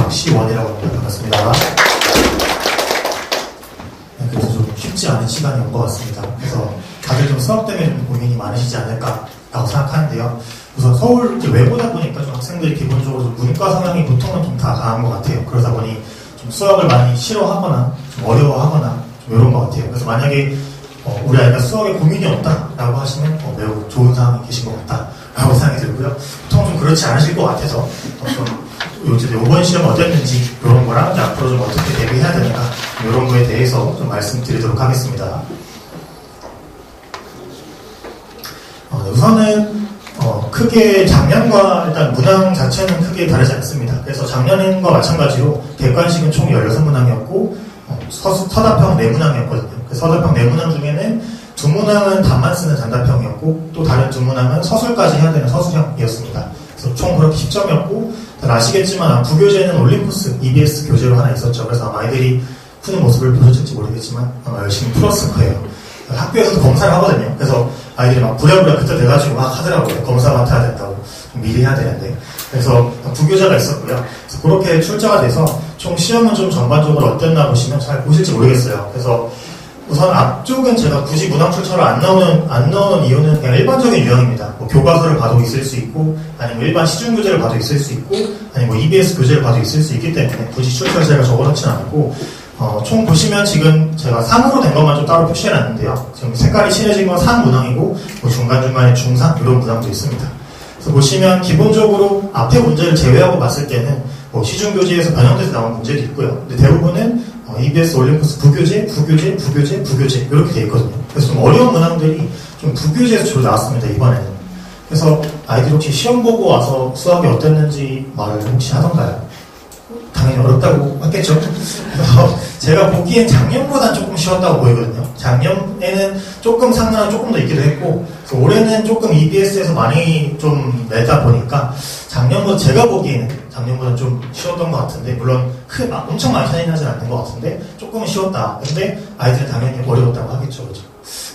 박시원이라고 합니다. 반갑습니다. 네, 그래서 좀 쉽지 않은 시간이 온 것 같습니다. 그래서 다들 좀 수학 때문에 좀 고민이 많으시지 않을까라고 생각하는데요. 우선 서울 외보다 보니까 좀 학생들이 기본적으로 좀 문과 성향이 보통은 좀 다 강한 것 같아요. 그러다 보니 좀 수학을 많이 싫어하거나 좀 어려워하거나 좀 이런 것 같아요. 그래서 만약에 우리 아이가 수학에 고민이 없다라고 하시면 매우 좋은 상황에 계신 것 같다라고 생각이 들고요. 보통 좀 그렇지 않으실 것 같아서 이번 시험 어땠는지 이런 거랑 앞으로 좀 어떻게 대비해야 되는가 이런 거에 대해서 좀 말씀드리도록 하겠습니다. 우선은 크게 작년과 일단 문항 자체는 크게 다르지 않습니다. 그래서 작년과 마찬가지로 객관식은 총 16문항이었고 서답형 4문항이었거든요. 그 서답형 4문항 중에는 2문항은 답만 쓰는 단답형이었고 또 다른 2문항은 서술까지 해야 되는 서술형이었습니다. 그래서 총 그렇게 10점이었고 아시겠지만 부교재는 올림푸스 EBS 교재로 하나 있었죠. 그래서 아마 아이들이 푸는 모습을 보셨을지 모르겠지만 아마 열심히 풀었을 거예요. 학교에서도 검사를 하거든요. 그래서 아이들이 막 부랴부랴 그때 돼가지고 막 하더라고요. 검사 맡아야 된다고. 미리 해야 되는데. 그래서 부교재가 있었고요. 그래서 그렇게 출제가 돼서 총 시험은 좀 전반적으로 어땠나 보시면 잘 보실지 모르겠어요. 그래서 우선 앞쪽은 제가 굳이 문항 출처를 안 넣는 이유는 그냥 일반적인 유형입니다. 교과서를 봐도 있을 수 있고, 아니면 일반 시중 교재를 봐도 있을 수 있고, 아니면 EBS 교재를 봐도 있을 수 있기 때문에 굳이 출처를 제가 적어놓지는 않고, 총 보시면 지금 제가 상으로 된 것만 좀 따로 표시해놨는데요. 지금 색깔이 칠해진 건 상 문항이고, 중간중간에 중상 이런 문항도 있습니다. 그래서 보시면 기본적으로 앞에 문제를 제외하고 봤을 때는 시중 교재에서 변형돼서 나온 문제도 있고요. 근데 대부분은 EBS 올림푸스 부교재 이렇게 돼 있거든요. 그래서 좀 어려운 문항들이 좀 부교재에서 주로 나왔습니다. 이번에는. 그래서 아이들이 혹시 시험 보고 와서 수학이 어땠는지 말을 혹시 하던가요? 당연히 어렵다고 했겠죠. 그래서 제가 보기엔 작년보단 조금 쉬웠다고 보이거든요. 작년에는 조금 상관은 조금 더 있기도 했고, 그래서 올해는 조금 EBS에서 많이 좀 내다 보니까 작년보다 제가 보기에는 작년보다 좀 쉬웠던 것 같은데, 물론 엄청 많이 차이 나진 않는 것 같은데 조금은 쉬웠다. 근데 아이들은 당연히 어려웠다고 하겠죠, 그렇죠?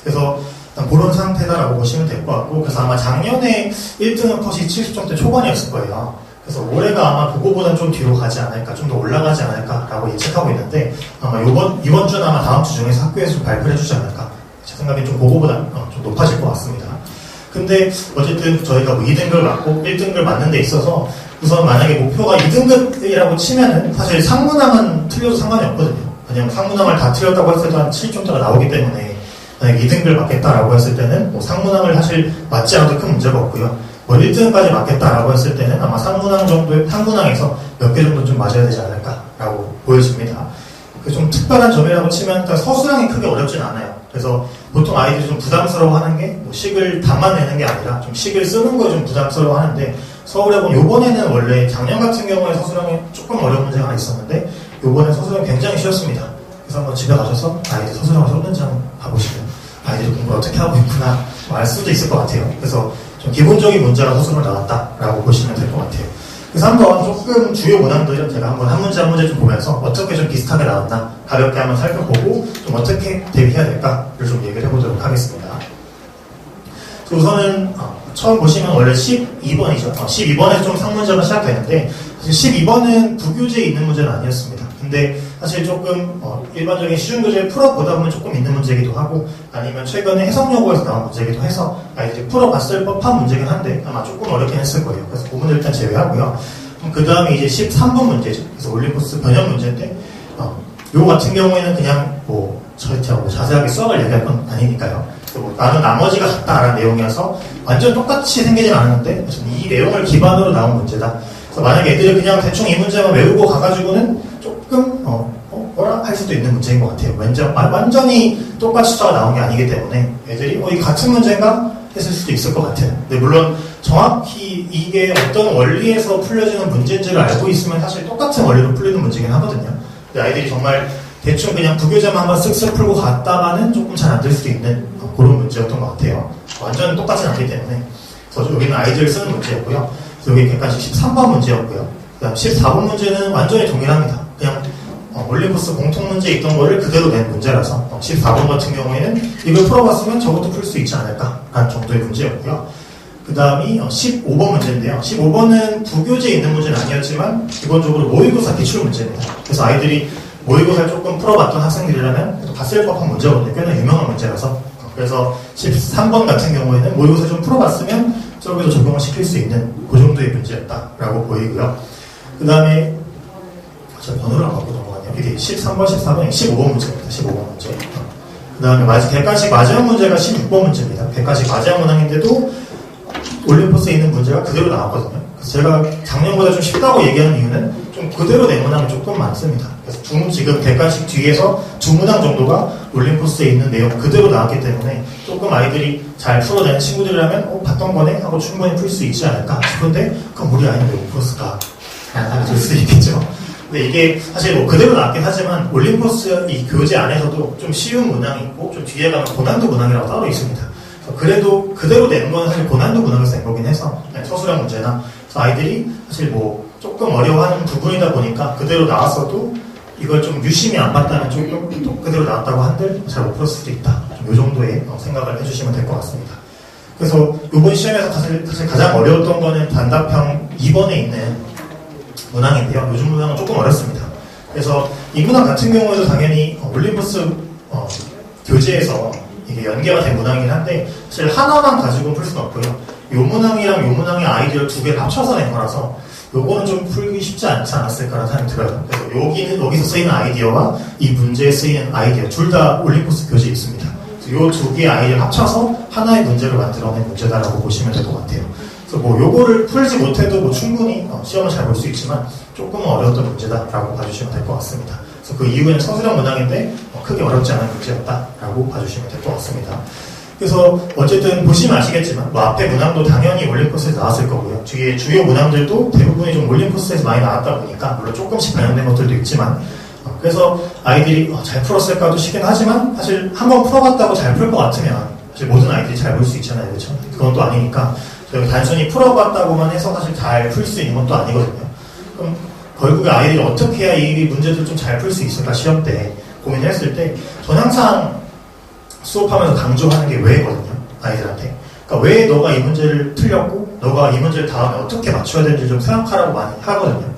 그래서 그런 상태다라고 보시면 될 것 같고, 그래서 아마 작년에 1등은 컷이 70점대 초반이었을 거예요. 그래서 올해가 아마 그거보다는 좀 뒤로 가지 않을까, 좀 더 올라가지 않을까라고 예측하고 있는데, 아마 이번 주는 아마 다음 주 중에서 학교에서 좀 발표를 해주지 않을까. 제 생각엔 좀 그거보다 좀 높아질 것 같습니다. 근데 어쨌든 저희가 2등급을 맞고 1등급을 맞는 데 있어서 우선 만약에 목표가 2등급이라고 치면은 사실 상문항은 틀려도 상관이 없거든요. 왜냐면 상문항을 다 틀렸다고 했을 때 한 7점대가 나오기 때문에 만약에 2등급을 맞겠다라고 했을 때는 상문항을 사실 맞지 않아도 큰 문제가 없고요. 1등까지 맞겠다라고 했을 때는 아마 상문항 정도의 상문항에서 몇 개 정도 좀 맞아야 되지 않을까라고 보여집니다. 좀 특별한 점이라고 치면 서술형이 크게 어렵진 않아요. 그래서 보통 아이들이 좀 부담스러워하는 게 식을 답만 내는 게 아니라 좀 식을 쓰는 거에 좀 부담스러워하는데, 서울에 보면 요번에는 원래 작년 같은 경우에 서술형이 조금 어려운 문제가 하나 있었는데 요번에 서술형이 굉장히 쉬웠습니다. 그래서 한번 집에 가셔서 아이들 서술형을 썼는지 한번 봐보시면 아이들이 공부를 어떻게 하고 있구나 알 수도 있을 것 같아요. 그래서 좀 기본적인 문제가 서술로 나왔다라고 보시면 될 것 같아요. 그래서 한번 조금 주요 문항들은 제가 한번 한 문제 한 문제 좀 보면서 어떻게 좀 비슷하게 나왔나 가볍게 한번 살펴보고 좀 어떻게 대비해야 될까를 좀 얘기를 해보도록 하겠습니다. 우선은 처음 보시면 원래 12번이죠. 12번에서 좀 상문제가 시작되는데 사실 12번은 부교재에 있는 문제는 아니었습니다. 근데 사실 조금 일반적인 시중교재를 풀어보다 보면 조금 있는 문제이기도 하고, 아니면 최근에 해석여고에서 나온 문제이기도 해서 아이들이 풀어봤을 법한 문제긴 한데 아마 조금 어렵긴 했을 거예요. 그래서 그 부분을 일단 제외하고요. 그 다음에 이제 13번 문제죠. 그래서 올림푸스 변형 문제인데 요 같은 경우에는 그냥 제가 자세하게 수학을 얘기할 건 아니니까요. 나는 나머지가 같다라는 내용이어서 완전 똑같이 생기진 않았는데 이 내용을 기반으로 나온 문제다. 그래서 만약에 애들이 그냥 대충 이 문제만 외우고 가가지고는 조금 뭐라 할 수도 있는 문제인 것 같아요. 완전히 똑같이 숫자가 나온 게 아니기 때문에 애들이 이 같은 문제인가 했을 수도 있을 것 같아요. 근데 물론 정확히 이게 어떤 원리에서 풀려지는 문제인지를 알고 있으면 사실 똑같은 원리로 풀리는 문제긴 하거든요. 근데 아이들이 정말 대충 그냥 부교재만 한번 쓱쓱 풀고 갔다가는 조금 잘 안 될 수도 있는 그런 문제였던 것 같아요. 완전 똑같진 않기 때문에. 그래서 여기는 아이들 쓰는 문제였고요. 여기 객관식 13번 문제였고요. 그 다음 14번 문제는 완전히 동일합니다. 그냥 올림푸스 공통 문제에 있던 거를 그대로 낸 문제라서 14번 같은 경우에는 이걸 풀어봤으면 저것도 풀 수 있지 않을까 라는 정도의 문제였고요. 그 다음이 15번 문제인데요. 15번은 부교재에 있는 문제는 아니었지만 기본적으로 모의고사 기출 문제입니다. 그래서 아이들이 모의고사를 조금 풀어봤던 학생들이라면 봤을 법한 문제거든요. 꽤나 유명한 문제라서. 그래서 13번 같은 경우에는 모의고사 좀 풀어봤으면 저기도 적용을 시킬 수 있는 그 정도의 문제였다라고 보이고요. 그 다음에 저 번호를 안 바꿔 넘어갔네요. 이게 13번, 14번, 15번 문제입니다. 15번 문제. 그 다음에 객관식 마지막 문제가 16번 문제입니다. 객관식 마지막 문항인데도 올림포스에 있는 문제가 그대로 나왔거든요. 그래서 제가 작년보다 좀 쉽다고 얘기하는 이유는 좀 그대로 낸 문항이 조금 많습니다. 그래서 지금 객관식 뒤에서 두 문항 정도가 올림포스에 있는 내용 그대로 나왔기 때문에 조금 아이들이 잘 풀어내는 친구들이라면 봤던 거네 하고 충분히 풀 수 있지 않을까 싶은데 그럼 우리 아이는 왜 올림포스가 라는 될 수도 있겠죠. 근데 이게 사실 뭐 그대로 나왔긴 하지만 올림포스 이 교재 안에서도 좀 쉬운 문항이 있고 좀 뒤에 가면 고난도 문항이라고 따로 있습니다. 그래도 그대로 내는 건 사실 고난도 문항에서 낸 거긴 해서 서술형 문제나 아이들이 사실 뭐 조금 어려워하는 부분이다 보니까 그대로 나왔어도 이걸 좀 유심히 안 봤다면 조금 또 그대로 나왔다고 한들 잘 못 풀었을 수도 있다. 좀 이 정도의 생각을 해주시면 될 것 같습니다. 그래서 이번 시험에서 사실 가장 어려웠던 거는 단답형 2번에 있는 문항인데요. 요즘 문항은 조금 어렵습니다. 그래서 이 문항 같은 경우에도 당연히 올림포스 교재에서 이게 연계가 된 문항이긴 한데 사실 하나만 가지고 풀 수는 없고요. 요 문항이랑 요 문항의 아이디어 두 개를 합쳐서 낸 거라서 요거는 좀 풀기 쉽지 않지 않았을까라는 생각이 들어요. 그래서 여기서 쓰이는 아이디어와 이 문제에 쓰이는 아이디어 둘 다 올림포스 교재에 있습니다. 요 두 개의 아이디어를 합쳐서 하나의 문제를 만들어낸 문제다라고 보시면 될 것 같아요. 그래서 뭐 요거를 풀지 못해도 뭐 충분히 시험을 잘 볼 수 있지만 조금은 어려웠던 문제다라고 봐주시면 될 것 같습니다. 그래서 그 이후에는 서술형 문항인데 크게 어렵지 않은 문제였다라고 봐주시면 될 것 같습니다. 그래서 어쨌든 보시면 아시겠지만 뭐 앞에 문항도 당연히 올림포스에서 나왔을 거고요. 뒤에 주요 문항들도 대부분이 좀 올림포스에서 많이 나왔다 보니까 물론 조금씩 반영된 것들도 있지만 그래서 아이들이 잘 풀었을까도 싶긴 하지만 사실 한번 풀어봤다고 잘 풀 것 같으면 사실 모든 아이들이 잘 볼 수 있잖아요. 그렇죠? 그건 또 아니니까 저희가 단순히 풀어봤다고만 해서 사실 잘 풀 수 있는 건 또 아니거든요. 그럼 결국에 아이들이 어떻게 해야 이 문제들 좀 잘 풀 수 있을까 시험 때 고민을 했을 때 저는 항상 수업하면서 강조하는 게 왜거든요. 아이들한테. 그러니까 왜 너가 이 문제를 틀렸고 너가 이 문제를 다음에 어떻게 맞춰야 되는지 좀 생각하라고 많이 하거든요.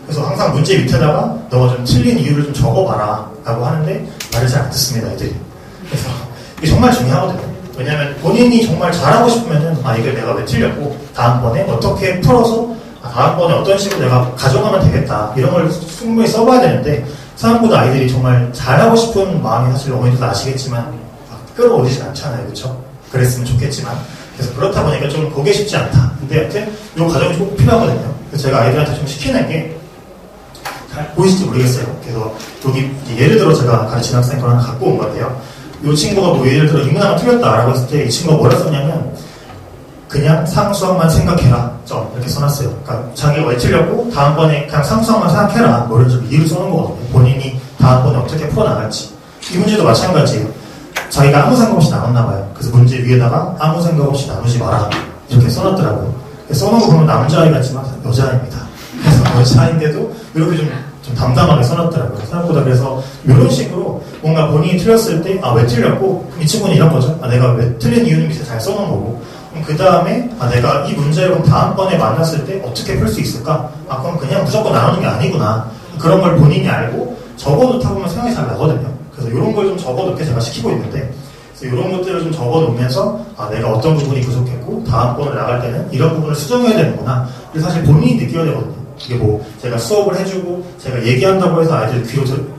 그래서 항상 문제 밑에다가 너가 좀 틀린 이유를 좀 적어봐라 라고 하는데 말을 잘 안 듣습니다. 애들이. 그래서 이게 정말 중요하거든요. 왜냐하면 본인이 정말 잘하고 싶으면은 이걸 내가 왜 틀렸고 다음번에 어떻게 풀어서 다음번에 어떤 식으로 내가 가져가면 되겠다 이런 걸 충분히 써봐야 되는데 생각보다 아이들이 정말 잘하고 싶은 마음이 사실 어머니도 아시겠지만 끌어오르진 않잖아요. 그렇죠? 그랬으면 좋겠지만 그래서 그렇다 보니까 좀 보기 쉽지 않다. 근데 여튼 이 과정이 꼭 필요하거든요. 그래서 제가 아이들한테 좀 시키는 게 잘 보이실지 모르겠어요. 그래서 여기 예를 들어 제가 가르치는 학생 걸 하나 갖고 온 건데요. 이 친구가 뭐 예를 들어 이 문항을 틀렸다라고 했을 때 이 친구가 뭐라 썼냐면 그냥 상수항만 생각해라. 점 이렇게 써놨어요. 그러니까 자기가 왜 틀렸고 다음번에 그냥 상수항만 생각해라. 뭐 이런 식으로 이유를 써놓은 거거든요. 본인이 다음번에 어떻게 풀어나갈지. 이 문제도 마찬가지예요. 자기가 아무 생각 없이 나눴나 봐요. 그래서 문제 위에다가 아무 생각 없이 나누지 마라. 이렇게 써놨더라고요. 써놓은 거 보면 남자아이 같지만 여자아이입니다. 그래서 여자아이인데도 이렇게 좀 담담하게 써놨더라고요. 생각보다 그래서 이런 식으로 뭔가 본인이 틀렸을 때 왜 틀렸고 이 친구는 이런 거죠. 내가 왜 틀린 이유는 밑에 잘 써놓은 거고 그 다음에 내가 이 문제를 다음번에 만났을 때 어떻게 풀 수 있을까? 그럼 그냥 무조건 나누는 게 아니구나. 그런 걸 본인이 알고 적어놓다 보면 생각이 잘 나거든요. 그래서 이런 걸 좀 적어놓게 제가 시키고 있는데 그래서 이런 것들을 좀 적어놓으면서 내가 어떤 부분이 부족했고 다음번에 나갈 때는 이런 부분을 수정해야 되는구나. 그래서 사실 본인이 느껴야 되거든요. 이게 뭐 제가 수업을 해주고 제가 얘기한다고 해서 아이들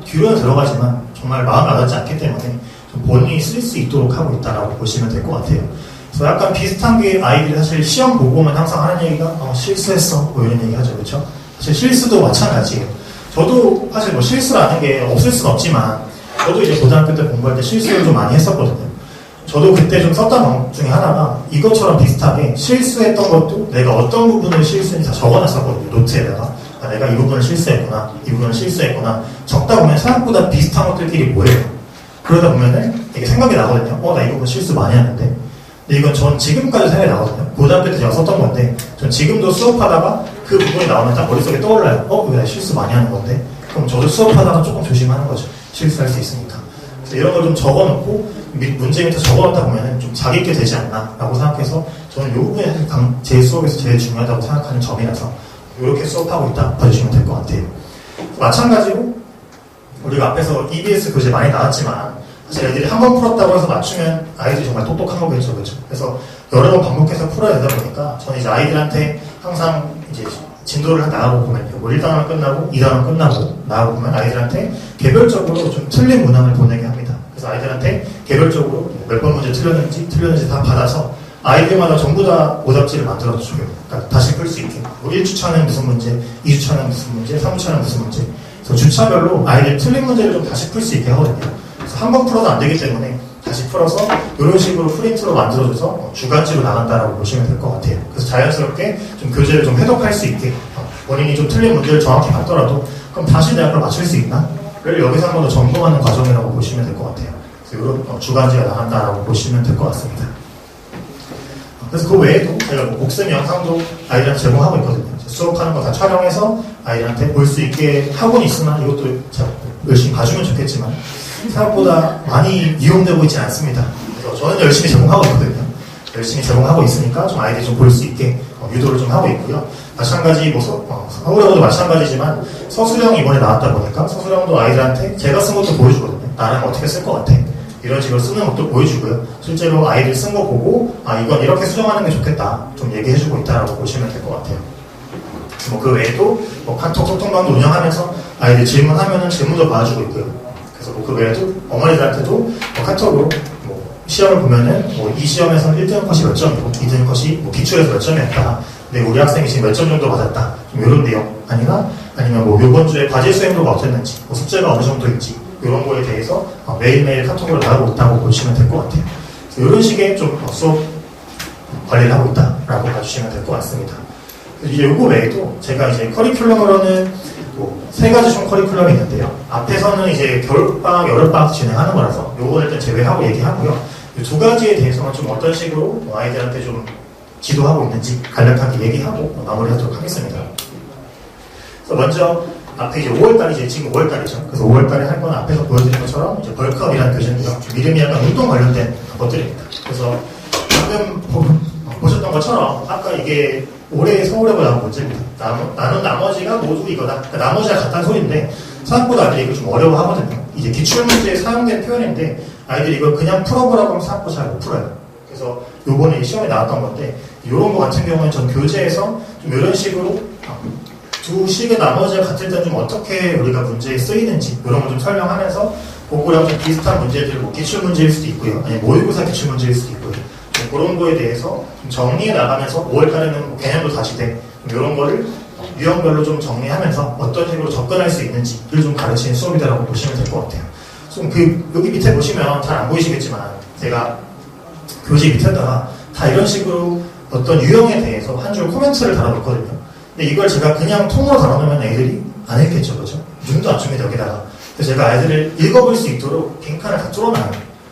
귀로는 들어가지만 정말 마음에 와닿지 않기 때문에 좀 본인이 쓸 수 있도록 하고 있다라고 보시면 될 것 같아요. 그래서 약간 비슷한 게 아이들이 사실 시험 보고 오면 항상 하는 얘기가 실수했어 뭐 이런 얘기 하죠. 그렇죠? 사실 실수도 마찬가지예요. 저도 사실 뭐 실수라는 게 없을 수는 없지만 저도 이제 고등학교 때 공부할 때 실수를 좀 많이 했었거든요. 저도 그때 좀 썼던 방법 중에 하나가 이것처럼 비슷하게 실수했던 것도 내가 어떤 부분을 실수했는지 다 적어놨었거든요. 노트에다가 내가 이 부분을 실수했구나 이 부분을 실수했구나 적다 보면 생각보다 비슷한 것들끼리 모여요. 그러다 보면은 이게 생각이 나거든요. 나 이 부분 실수 많이 하는데 근데 이건 전 지금까지 생각이 나거든요. 고등학교 때 제가 썼던 건데 전 지금도 수업하다가 그 부분이 나오면 딱 머릿속에 떠올라요. 이거 내가 실수 많이 하는 건데 그럼 저도 수업하다가 조금 조심하는 거죠. 실수할 수 있으니까. 그래서 이런 걸 좀 적어놓고 문제 밑에 적어놓다 보면 좀 자기 있게 되지 않나 라고 생각해서 저는 이 부분이 사실 제 수업에서 제일 중요하다고 생각하는 점이라서 이렇게 수업하고 있다 봐주시면 될 것 같아요. 마찬가지로 우리가 앞에서 EBS 교재 많이 나왔지만 사실 애들이 한 번 풀었다고 해서 맞추면 아이들이 정말 똑똑한 거겠죠, 그렇죠? 그래서 여러 번 반복해서 풀어야 되다 보니까 저는 이제 아이들한테 항상 이제 진도를 나가고 보면요, 뭐 1단원 끝나고 2단원 끝나고 나가고 보면 아이들한테 개별적으로 좀 틀린 문항을 보내게 합니다. 그래서 아이들한테 개별적으로 몇 번 문제 틀렸는지 다 받아서 아이들마다 전부 다 오답지를 만들어줘요. 그러니까 다시 풀 수 있게. 뭐 1주차는 무슨 문제, 2주차는 무슨 문제, 3주차는 무슨 문제. 그래서 주차별로 아이들 틀린 문제를 좀 다시 풀 수 있게 하거든요. 그래서 한 번 풀어도 안 되기 때문에 다시 풀어서 이런 식으로 프린트로 만들어줘서 주간지로 나간다라고 보시면 될 것 같아요. 그래서 자연스럽게 좀 교재를 좀 해독할 수 있게 본인이 좀 틀린 문제를 정확히 봤더라도 그럼 다시 내가 그걸 맞출 수 있나? 를 여기서 한 번 더 점검하는 과정이라고 보시면 될 것 같아요. 그래서 이런 주간지가 나간다라고 보시면 될 것 같습니다. 그래서 그 외에도 제가 뭐 복습 영상도 아이들한테 제공하고 있거든요. 수업하는 거 다 촬영해서 아이들한테 볼 수 있게 하고는 있으나 이것도 제가 열심히 봐주면 좋겠지만 생각보다 많이 이용되고 있지 않습니다. 그래서 저는 열심히 제공하고 있거든요. 열심히 제공하고 있으니까 좀 아이들이 좀 볼 수 있게 유도를 좀 하고 있고요. 마찬가지 서울에도 마찬가지지만 서술형 이번에 나왔다 보니까 서술형도 아이들한테 제가 쓴 것도 보여주거든요. 나랑 어떻게 쓸 것 같아. 이런 식으로 쓰는 것도 보여주고요. 실제로 아이들 쓴 거 보고 이건 이렇게 수정하는 게 좋겠다 좀 얘기해주고 있다라고 보시면 될 것 같아요. 뭐 그 외에도 카톡 소통방도 운영하면서 아이들 질문하면은 질문도 봐주고 있고요. 그래서 그 외에도 어머니들한테도 카톡으로 시험을 보면은 이 시험에서는 1등 컷이 몇 점이고 2등 컷이 기출에서 몇 점이었다. 근데 우리 학생이 지금 몇 점 정도 받았다. 좀 이런 내용 아니면 이번 주에 과제 수행도가 어땠는지, 숙제가 어느 정도인지 이런 거에 대해서 매일매일 카톡으로 나가고 있다고 보시면 될 것 같아요. 그래서 이런 식의 좀 수업 관리를 하고 있다라고 봐주시면 될 것 같습니다. 이제 요거 외에도 제가 이제 커리큘럼으로는 세 가지 총 커리큘럼이 있는데요. 앞에서는 이제 겨울방학, 여름방학 진행하는 거라서 요거는 일단 제외하고 얘기하고요. 이 두 가지에 대해서는 좀 어떤 식으로 아이들한테 좀 지도하고 있는지 간략하게 얘기하고 마무리하도록 하겠습니다. 그래서 먼저 앞에 이제 5월달이지 지금 5월달이죠. 그래서 5월달에 할 건 앞에서 보여드린 것처럼 이제 벌크업이라는 교재인데요. 이름이 약간 운동 관련된 것들입니다. 그래서 방금 보셨던 것처럼 아까 이게 올해 서울에고 나온 문제입니다. 나는 나머지가 모두 이거다. 그러니까 나머지가 같다는 소리인데 생각보다 아이들이 이거 좀 어려워하거든요. 이제 기출문제에 사용된 표현인데 아이들이 이걸 그냥 풀어보라고 하면 생각보다 잘 못 풀어요. 그래서 요번에 시험에 나왔던 건데 이런 거 같은 경우는 전 교재에서 좀 이런 식으로 두 식의 나머지가 같을 때는 좀 어떻게 우리가 문제에 쓰이는지 이런 걸 좀 설명하면서 그거랑 좀 비슷한 문제들, 기출 문제일 수도 있고요. 아니 모의고사 기출 문제일 수도 있고요. 좀 그런 거에 대해서 좀 정리해 나가면서 5월달에는 개념도 다시 돼. 이런 거를 유형별로 좀 정리하면서 어떤 식으로 접근할 수 있는지를 좀 가르치는 수업이다라고 보시면 될 것 같아요. 좀 여기 밑에 보시면 잘 안 보이시겠지만 제가 교재 밑에다가 다 이런 식으로 어떤 유형에 대해서 한 줄 코멘트를 달아놓거든요. 근데 이걸 제가 그냥 통으로 달아놓으면 애들이 안 읽겠죠, 그렇죠? 눈도 안 줍니다, 여기다가. 그래서 제가 아이들을 읽어볼 수 있도록 빈칸을 다 뚫어놔요.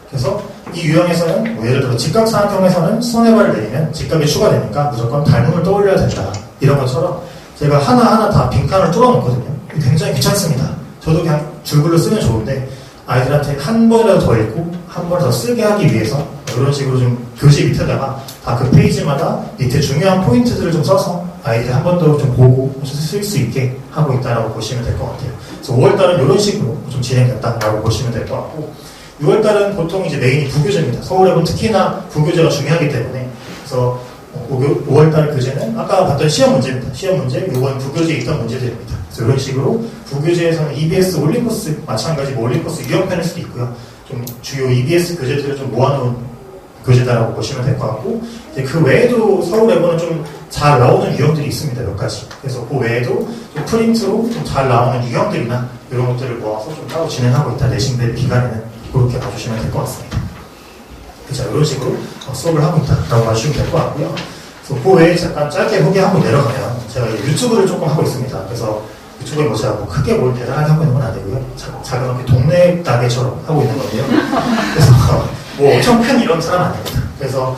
그래서 이 유형에서는 예를 들어 직각삼각형에서는 손해발을 내리면 직각이 추가되니까 무조건 닮음을 떠올려야 된다. 이런 것처럼 제가 하나하나 다 빈칸을 뚫어놓거든요. 굉장히 귀찮습니다. 저도 그냥 줄글로 쓰면 좋은데 아이들한테 한 번이라도 더 읽고 한 번 더 쓰게 하기 위해서 이런 식으로 좀 교재 밑에다가 다 그 페이지마다 밑에 중요한 포인트들을 좀 써서 아이들이 한 번 더 좀 보고 쓸 수 있게 하고 있다라고 보시면 될 것 같아요. 그래서 5월달은 이런 식으로 좀 진행됐다라고 보시면 될 것 같고 6월달은 보통 이제 메인이 부교재입니다. 서울에는 특히나 부교재가 중요하기 때문에 그래서 5월달 교재는 아까 봤던 시험 문제입니다. 시험 문제, 이번 부교재에 있던 문제들입니다. 그래서 이런 식으로 부교재에서는 EBS 올림코스 마찬가지 올림코스 유형편일 수도 있고요. 좀 주요 EBS 교재들을 좀 모아놓은 교재다라고 보시면 될 것 같고 이제 그 외에도 서울에고는 좀 잘 나오는 유형들이 있습니다. 몇 가지. 그래서 그 외에도 좀 프린트로 좀 잘 나오는 유형들이나 이런 것들을 모아서 좀 따로 진행하고 있다. 내신 대비 기간에는 그렇게 봐주시면 될 것 같습니다. 자, 이런 식으로 수업을 하고 있다라고 봐주시면 될 것 같고요. 그래서 그 외에 잠깐 짧게 소개하고 내려가면 제가 유튜브를 조금 하고 있습니다. 그래서 유튜브에 제가 크게 뭘 대단하게 하고 있는 건 아니고요. 자그맣게 동네 가게처럼 하고 있는 건데요. 그래서 엄청 큰 이런 사람 아닙니다. 그래서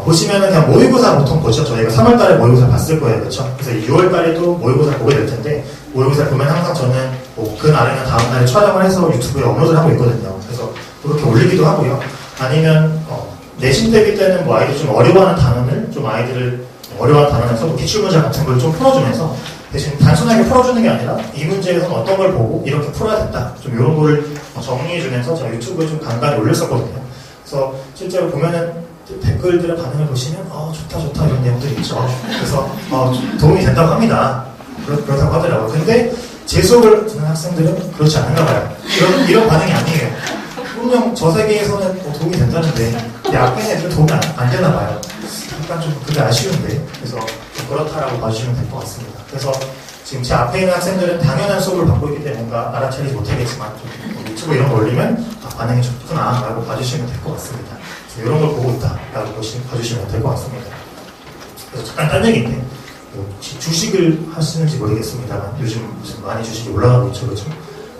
보시면은 그냥 모의고사 보통 보죠. 저희가 3월달에 모의고사 봤을 거예요, 그렇죠? 그래서 6월달에도 모의고사 보게 될 텐데 모의고사 보면 항상 저는 그 날이나 다음 날에 촬영을 해서 유튜브에 업로드를 하고 있거든요. 그래서 그렇게 올리기도 하고요. 아니면 내신 대비 때는 아이들이 좀 어려워하는 단원을 좀 좀 아이들을 어려운 단원에서 뭐 기출문제 같은 걸 좀 풀어주면서 대신 단순하게 풀어주는 게 아니라 이 문제에서는 어떤 걸 보고 이렇게 풀어야 된다. 좀 이런 거를 정리해주면서 제가 유튜브에 좀 간간히 올렸었거든요. 그래서 실제로 보면은 댓글들의 반응을 보시면 좋다 이런 내용들이 있죠. 그래서 도움이 된다고 합니다. 그렇다고 하더라고요. 근데 제 수업을 듣는 학생들은 그렇지 않은가 봐요. 이런 반응이 아니에요. 분명 저 세계에서는 도움이 된다는데 이 앞에 있는 애들은 도움이 안 되나 봐요. 약간 좀 그게 아쉬운데 그래서 좀 그렇다라고 봐주시면 될 것 같습니다. 그래서 지금 제 앞에 있는 학생들은 당연한 수업을 받고 있기 때문에 뭔가 알아차리지 못하겠지만 좀 유튜브 이런 거 올리면 반응이 좋구나 라고 봐주시면 될 것 같습니다. 이런 걸 보고 있다 라고 봐주시면 될 것 같습니다. 그래서 잠깐 딴 얘기인데 혹시 주식을 하시는지 모르겠습니다만 요즘 많이 주식이 올라가고 있죠. 그렇죠?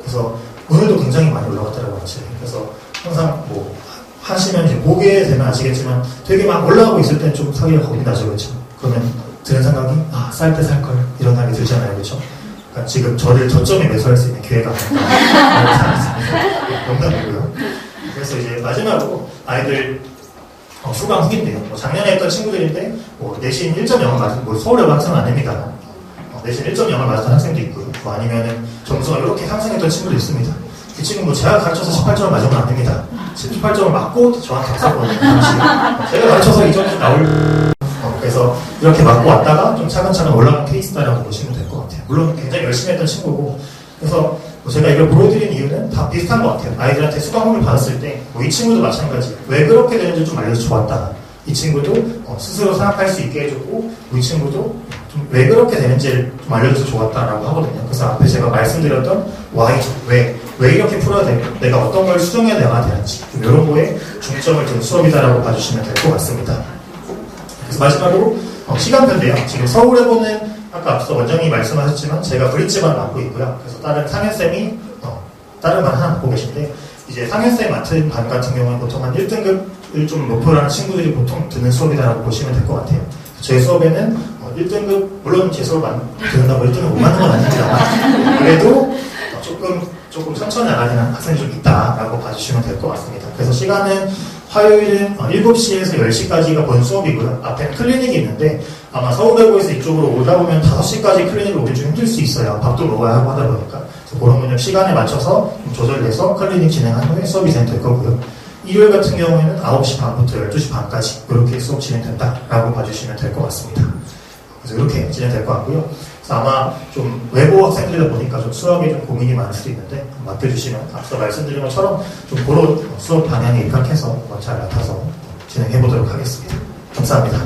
그래서 오늘도 굉장히 많이 올라갔더라고요. 그래서 항상 뭐 하시면 이제 보게 되면 아시겠지만 되게 막 올라가고 있을 땐 좀 사기가 겁이 나죠. 그렇죠? 그러면 드는 생각이 쌀 때 살 걸 이런 생각이 들잖아요. 그렇죠? 그러니까 지금 저를 저점에 매수할 수 있는 기회가 아닌가 농담이고요. 그래서 이제 마지막으로 아이들 수강 후기인데요. 작년에 했던 친구들인데 내신 1.0을 맞은 서울여고 학생은 아닙니다. 내신 1.0을 맞았던 학생도 있고요. 아니면은 점수가 이렇게 상승했던 친구도 있습니다. 그 친구 제가 가르쳐서 18점을 맞은 건 아닙니다. 18점을 맞고 저한테 왔었거든요. 제가 가르쳐서 이 점수 나올 그래서 이렇게 맞고 왔다가 좀 차근차근 올라간 케이스다라고 보시면 될 것 같아요. 물론 굉장히 열심히 했던 친구고 그래서 제가 이걸 보여드린 이유는 다 비슷한 것 같아요. 아이들한테 수강을 받았을 때 이 친구도 마찬가지 왜 그렇게 되는지 좀 알려서 좋았다. 이 친구도 스스로 생각할 수 있게 해줬고 이 친구도 좀 왜 그렇게 되는지를 좀 알려줘서 좋았다라고 하거든요. 그래서 앞에 제가 말씀드렸던 why, 왜 이렇게 풀어야 되고 내가 어떤 걸 수정해야 내가 되는지 좀 이런 거에 중점을 둔 수업이다라고 봐주시면 될 것 같습니다. 그래서 마지막으로 시간표인데요. 지금 서울에보는 아까 앞서 원장님이 말씀하셨지만 제가 브릿지반을 맡고 있고요. 그래서 다른 상현쌤이 다른 반 하나 맡고 계신데 이제 상현쌤 맡은 반 같은 경우는 보통 한 1등급을 좀 목표로 하는 친구들이 보통 듣는 수업이다라고 보시면 될 것 같아요. 제 수업에는 1등급, 물론 제 수업 안 듣는다고 1등급 못 맞는 건 아닙니다만 그래도 조금 천천히 나가는 학생이 좀 있다라고 봐주시면 될 것 같습니다. 그래서 시간은 화요일은 7시에서 10시까지가 본 수업이고요. 앞에 클리닉이 있는데 아마 서울대고에서 이쪽으로 오다 보면 5시까지 클리닉을 오기 좀 힘들 수 있어요. 밥도 먹어야 하고 하다 보니까. 그래서 그런 분들 시간에 맞춰서 좀 조절해서 클리닉 진행한 후에 수업이 진행될 거고요. 일요일 같은 경우에는 9시 반부터 12시 반까지 이렇게 수업 진행된다라고 봐주시면 될 것 같습니다. 그래서 이렇게 진행될 것 같고요. 그래서 아마 좀 외부 학생들이다 보니까 좀 수업에 좀 고민이 많을 수도 있는데 맡겨주시면 앞서 말씀드린 것처럼 좀 그런 수업 방향에 입각해서 잘 맡아서 진행해 보도록 하겠습니다. 감사합니다.